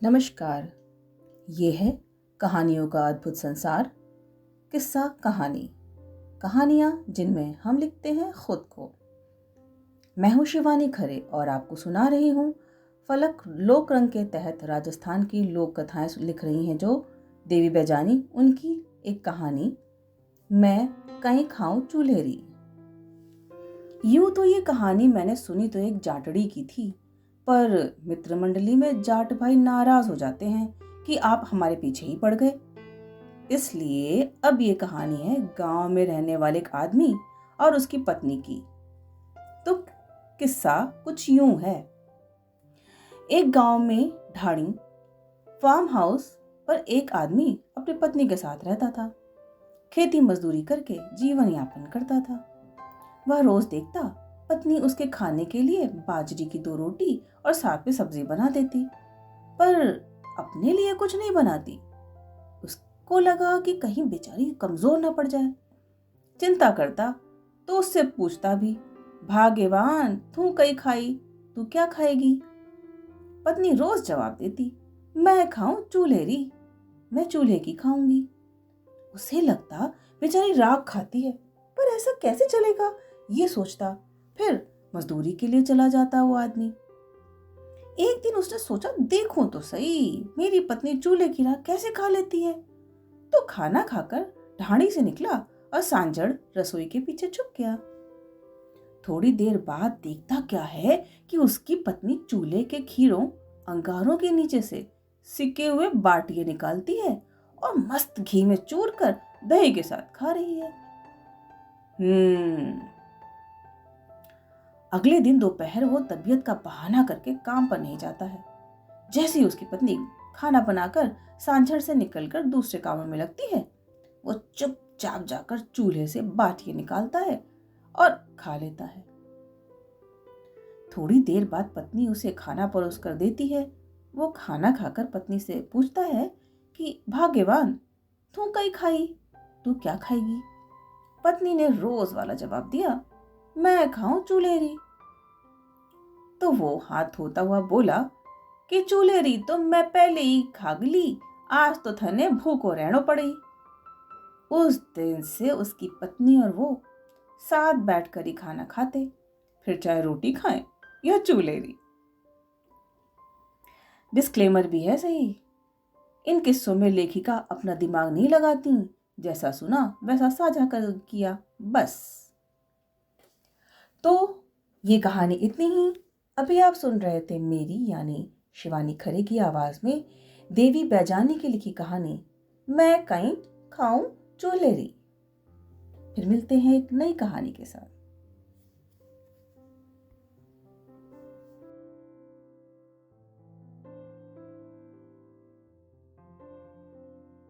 नमस्कार। ये है कहानियों का अद्भुत संसार। किस्सा कहानी, कहानियाँ जिनमें हम लिखते हैं खुद को। मैं हूँ शिवानी खरे और आपको सुना रही हूँ फलक लोक रंग के तहत राजस्थान की लोक कथाएं लिख रही हैं जो देवी बैजानी। उनकी एक कहानी, मैं कहीं खाऊं चूल्हेरी। यूं तो ये कहानी मैंने सुनी तो एक जाटड़ी की थी, पर मित्र मंडली में जाट भाई नाराज हो जाते हैं कि आप हमारे पीछे ही पड़ गए। इसलिए अब ये कहानी है गांव में रहने वाले एक आदमी और उसकी पत्नी की। तो किस्सा कुछ यूं है। एक गांव में ढाणी फार्म हाउस पर एक आदमी अपनी पत्नी के साथ रहता था। खेती मजदूरी करके जीवन यापन करता था। वह रोज देखता पत्नी उसके खाने के लिए बाजरी की 2 रोटी और साथ में सब्जी बना देती, पर अपने लिए कुछ नहीं बनाती। उसको लगा कि कहीं बेचारी कमजोर ना पड़ जाए। चिंता करता तो उससे पूछता भी, भाग्यवान तू कई खाई, तू क्या खाएगी? पत्नी रोज जवाब देती, मैं खाऊं चूल्हेरी, मैं चूल्हे की खाऊंगी। उसे लगता बेचारी राख खाती है, पर ऐसा कैसे चलेगा, ये सोचता। फिर मजदूरी के लिए चला जाता वो आदमी। एक दिन उसने सोचा, देखूं तो सही मेरी पत्नी चूल्हे की राख कैसे खा लेती है। तो खाना खाकर ढाणी से निकला और सांझड़ रसोई के पीछे छुप गया। थोड़ी देर बाद देखता क्या है कि उसकी पत्नी चूल्हे के खीरों अंगारों के नीचे से सिके हुए बाटिये निकालती है और मस्त घी में चूर कर दही के साथ खा रही है। अगले दिन दोपहर वो तबीयत का बहाना करके काम पर नहीं जाता है। जैसे ही उसकी पत्नी खाना बनाकर सांझड़ से निकलकर दूसरे कामों में लगती है, वो चुपचाप जाकर चूल्हे से बाटियां निकालता है और खा लेता है। थोड़ी देर बाद पत्नी उसे खाना परोस कर देती है। वो खाना खाकर पत्नी से पूछता है कि भाग्यवान तू कई खाई, तू क्या खाएगी? पत्नी ने रोज वाला जवाब दिया, मैं खाऊं चूल्हेरी। तो वो हाथ धोता हुआ बोला कि चूल्हेरी तो मैं पहले ही खागली, आज तो थने भूखो रहनो पड़ी। उस दिन से उसकी पत्नी और वो साथ बैठकर ही खाना खाते, फिर चाहे रोटी खाएं या चूल्हेरी। डिस्क्लेमर भी है सही। इन किस्सों में लेखिका अपना दिमाग नहीं लगाती, जैसा सुना वैसा साझा कर किया बस। तो ये कहानी इतनी ही। अभी आप सुन रहे थे मेरी यानी शिवानी खरे की आवाज में देवी बैजानी की लिखी कहानी, मैं कहीं खाऊं चूल्हेरी। फिर मिलते हैं एक नई कहानी के साथ।